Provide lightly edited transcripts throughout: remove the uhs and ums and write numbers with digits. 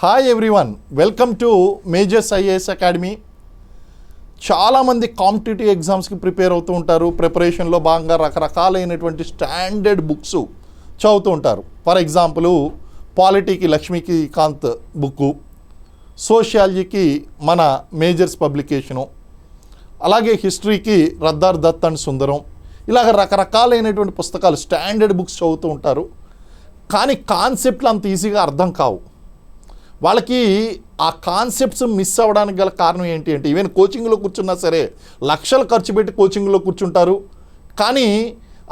Hi everyone, welcome to majors IAS academy. చాలామంది competitive ఎగ్జామ్స్కి prepare అవుతూ ఉంటారు. ప్రిపరేషన్లో భాగంగా రకరకాలైనటువంటి స్టాండర్డ్ బుక్స్ చదువుతూ ఉంటారు. ఫర్ ఎగ్జాంపుల్ పాలిటీకి లక్ష్మీకాంత్ బుక్కు, సోషియాలజీకి మన మేజర్స్ పబ్లికేషను, అలాగే హిస్టరీకి రద్దార్ దత్ అండ్ సుందరం, ఇలాగ రకరకాలైనటువంటి పుస్తకాలు స్టాండర్డ్ బుక్స్ చదువుతూ ఉంటారు. కానీ కాన్సెప్ట్లు అంత ఈజీగా అర్థం కావు. వాళ్ళకి ఆ కాన్సెప్ట్స్ మిస్ అవ్వడానికి గల కారణం ఏంటి అంటే, ఈవెన్ కోచింగ్లో కూర్చున్నా సరే లక్షలు ఖర్చు పెట్టి కోచింగ్లో కూర్చుంటారు, కానీ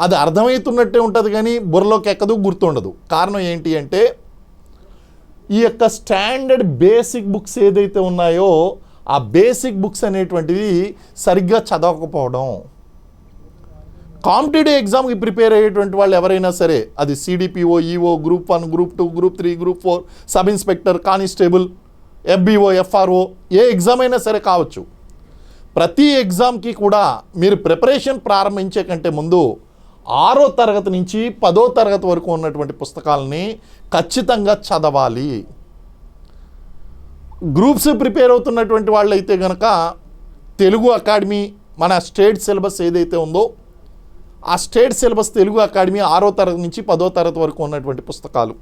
అది అర్థమవుతున్నట్టే ఉంటుంది కానీ బుర్రలోకి ఎక్కదు, గుర్తుండదు. కారణం ఏంటి అంటే, ఈ యొక్క స్టాండర్డ్ బేసిక్ బుక్స్ ఏదైతే ఉన్నాయో ఆ బేసిక్ బుక్స్ అనేటువంటివి సరిగ్గా చదవకపోవడం. కాంపిటేటివ్ ఎగ్జామ్కి ప్రిపేర్ అయ్యేటువంటి వాళ్ళు ఎవరైనా సరే, అది CDPO, EO, group 1, group 2, group 3, group 4, sub inspector, constable, FBO, FRO, ఏ ఎగ్జామ్ అయినా సరే కావచ్చు. ప్రతి ఎగ్జామ్కి కూడా మీరు ప్రిపరేషన్ ప్రారంభించే కంటే ముందు 6వ తరగతి నుంచి 10వ తరగతి వరకు ఉన్నటువంటి పుస్తకాలని ఖచ్చితంగా చదవాలి. గ్రూప్స్ ప్రిపేర్ అవుతున్నటువంటి వాళ్ళు అయితే కనుక తెలుగు అకాడమీ మన స్టేట్ సిలబస్ ఏదైతే ఉందో ఆ స్టేట్ సిలబస్ తెలుగు అకాడమీ 6వ తరగతి నుంచి 10వ తరగతి వరకు ఉన్నటువంటి పుస్తకాలు,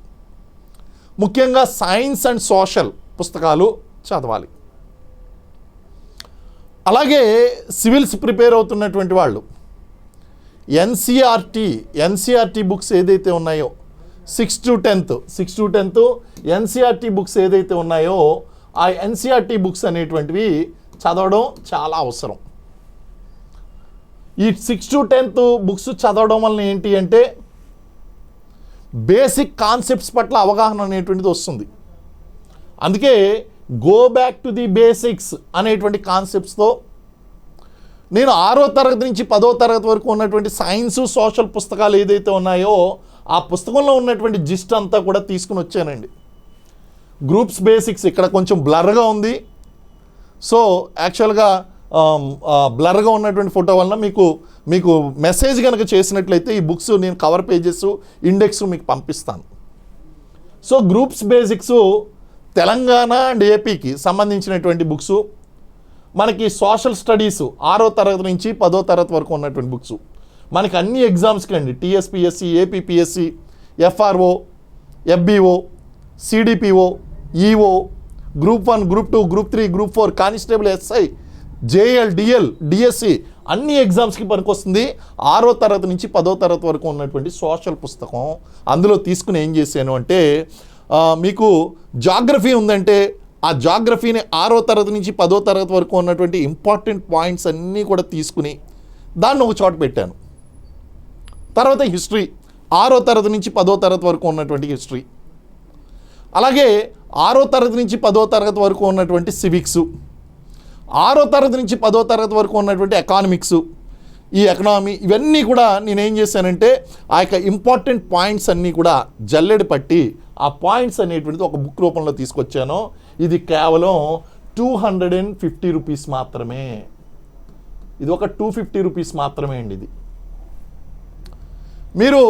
ముఖ్యంగా సైన్స్ అండ్ సోషల్ పుస్తకాలు చదవాలి. అలాగే సివిల్స్ ప్రిపేర్ అవుతున్నటువంటి వాళ్ళు ఎన్సీఆర్టీ బుక్స్ ఏదైతే ఉన్నాయో 6 to 10th ఎన్సీఆర్టీ బుక్స్ ఏదైతే ఉన్నాయో ఆ ఎన్సీఆర్టీ బుక్స్ అనేటువంటివి చదవడం చాలా అవసరం. ఈ 6 to 10th బుక్స్ చదవడం వలన ఏంటి అంటే, బేసిక్ కాన్సెప్ట్స్ పట్ల అవగాహన అనేటువంటిది వస్తుంది. అందుకే go back to the basics అనేటువంటి కాన్సెప్ట్స్తో నేను 6వ తరగతి నుంచి 10వ తరగతి వరకు ఉన్నటువంటి సైన్స్ సోషల్ పుస్తకాలు ఏదైతే ఉన్నాయో ఆ పుస్తకంలో ఉన్నటువంటి జిస్ట్ అంతా కూడా తీసుకుని వచ్చానండి. గ్రూప్స్ బేసిక్స్ ఇక్కడ కొంచెం బ్లర్గా ఉంది. సో యాక్చువల్గా బ్లర్గా ఉన్నటువంటి ఫోటో వలన మీకు మెసేజ్ కనుక చేసినట్లయితే ఈ బుక్స్ నేను కవర్ పేజెస్, ఇండెక్స్ మీకు పంపిస్తాను. So groups basics Telangana and ఏపీకి సంబంధించినటువంటి బుక్స్, మనకి సోషల్ స్టడీస్ 6వ తరగతి నుంచి 10వ తరగతి వరకు ఉన్నటువంటి బుక్స్, మనకి అన్ని ఎగ్జామ్స్కి అండి, TSPSC, APPSC, FRO, FBO, CDPO, EO, group 1, group 2, group 3, group 4, constable, SI, JL, DL, DSC అన్ని ఎగ్జామ్స్కి పనికొస్తుంది 6వ తరగతి నుంచి 10వ తరగతి వరకు ఉన్నటువంటి సోషల్ పుస్తకం. అందులో తీసుకుని ఏం చేశాను అంటే, మీకు జాగ్రఫీ ఉందంటే ఆ జాగ్రఫీని 6వ తరగతి నుంచి 10వ తరగతి వరకు ఉన్నటువంటి ఇంపార్టెంట్ పాయింట్స్ అన్నీ కూడా తీసుకుని దాన్ని ఒక చోట పెట్టాను. తర్వాత హిస్టరీ 6వ తరగతి నుంచి 10వ తరగతి వరకు ఉన్నటువంటి హిస్టరీ, అలాగే 6వ తరగతి నుంచి 10వ తరగతి వరకు ఉన్నటువంటి సివిక్స్, 6వ తరగతి నుంచి 10వ తరగతి వరకు ఉన్నటువంటి ఎకానమిక్స్, ఈ ఎకనామీ, ఇవన్నీ కూడా నేనేం చేశానంటే ఆ యొక్క ఇంపార్టెంట్ పాయింట్స్ అన్నీ కూడా జల్లెడ పట్టి ఆ పాయింట్స్ అనేటువంటిది ఒక బుక్ రూపంలో తీసుకొచ్చాను. ఇది కేవలం 250 రూపీస్ మాత్రమే. ఇది ఒక 250 రూపీస్ మాత్రమే అండి. ఇది మీరు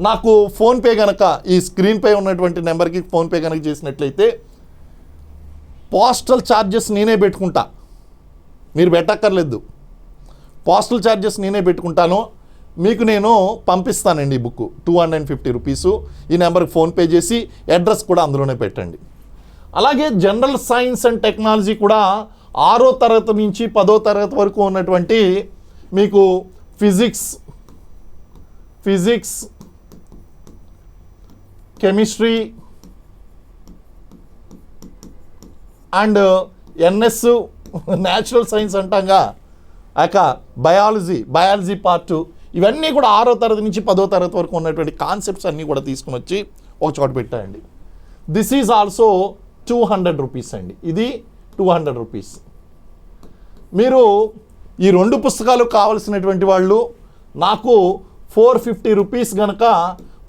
నాకు ఫోన్పే కనుక ఈ స్క్రీన్పై ఉన్నటువంటి నెంబర్కి ఫోన్పే కనుక చేసినట్లయితే పోస్టల్ ఛార్జెస్ నేనే పెట్టుకుంటా, మీరు పెట్టక్కర్లేదు. పోస్టల్ ఛార్జెస్ నేనే పెట్టుకుంటాను, మీకు నేను పంపిస్తానండి ఈ బుక్ 250 రూపీసు. ఈ నెంబర్కి ఫోన్పే చేసి అడ్రస్ కూడా అందులోనే పెట్టండి. అలాగే జనరల్ సైన్స్ అండ్ టెక్నాలజీ కూడా 6వ తరగతి నుంచి 10వ తరగతి వరకు ఉన్నటువంటి మీకు physics, chemistry and NS natural science అంటాంగా, ఇక బయాలజీ పార్ట్, ఇవన్నీ కూడా 6వ తరగతి నుంచి 10వ తరగతి వరకు ఉన్నటువంటి కాన్సెప్ట్స్ అన్నీ కూడా తీసుకుని వచ్చి ఒక చోట పెట్టాయండి. దిస్ ఈజ్ ఆల్సో 200 రూపీస్ అండి. ఇది 200 రూపీస్. మీరు ఈ 2 పుస్తకాలు కావలసినటువంటి వాళ్ళు నాకు 450 రూపీస్ కనుక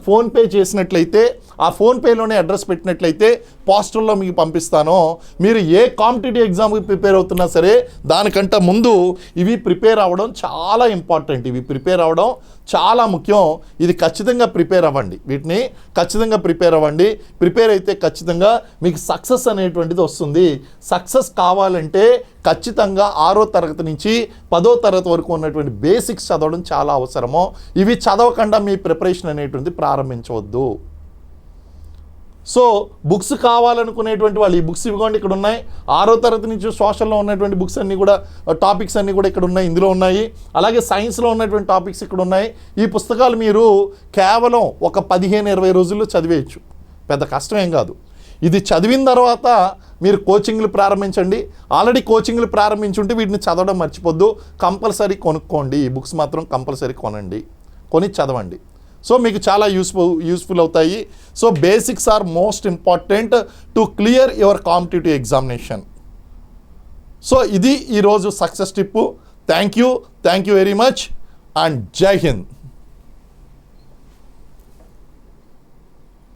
ఫోన్పే చేసినట్లయితే, ఆ ఫోన్పేలోనే అడ్రస్ పెట్టినట్లయితే పోస్టల్లో మీకు పంపిస్తాను. మీరు ఏ కాంపిటేటివ్ ఎగ్జామ్కి ప్రిపేర్ అవుతున్నా సరే దానికంటే ముందు ఇవి ప్రిపేర్ అవ్వడం చాలా ఇంపార్టెంట్. ఇవి ప్రిపేర్ అవ్వడం చాలా ముఖ్యం. ఇది ఖచ్చితంగా ప్రిపేర్ అవ్వండి, వీటిని ఖచ్చితంగా ప్రిపేర్ అవ్వండి. ప్రిపేర్ అయితే ఖచ్చితంగా మీకు సక్సెస్ అనేటువంటిది వస్తుంది. సక్సెస్ కావాలంటే ఖచ్చితంగా 6వ తరగతి నుంచి 10వ తరగతి వరకు ఉన్నటువంటి బేసిక్స్ చదవడం చాలా అవసరము. ఇవి చదవకుండా మీ ప్రిపరేషన్ అనేటువంటిది ప్రారంభించవద్దు. సో బుక్స్ కావాలనుకునేటువంటి వాళ్ళు ఈ బుక్స్ ఇవ్వండి, ఇక్కడ ఉన్నాయి. 6వ తరగతి నుంచి సోషల్లో ఉన్నటువంటి బుక్స్ అన్నీ కూడా, టాపిక్స్ అన్నీ కూడా ఇక్కడ ఉన్నాయి, ఇందులో ఉన్నాయి. అలాగే సైన్స్లో ఉన్నటువంటి టాపిక్స్ ఇక్కడ ఉన్నాయి. ఈ పుస్తకాలు మీరు కేవలం ఒక 15-20 రోజుల్లో చదివేయచ్చు, పెద్ద కష్టమేం కాదు. ఇది చదివిన తర్వాత మీరు కోచింగ్లు ప్రారంభించండి. ఆల్రెడీ కోచింగ్లు ప్రారంభించుంటే వీటిని చదవడం మర్చిపోద్దు. కంపల్సరీ కొనుక్కోండి, ఈ బుక్స్ మాత్రం కంపల్సరీ కొనండి, కొని చదవండి. సో మీకు చాలా యూస్ఫుల్ అవుతాయి. So basics are most important to clear your competitive examination. So ఇది ఈరోజు success tip. Thank you very much and Jai Hind.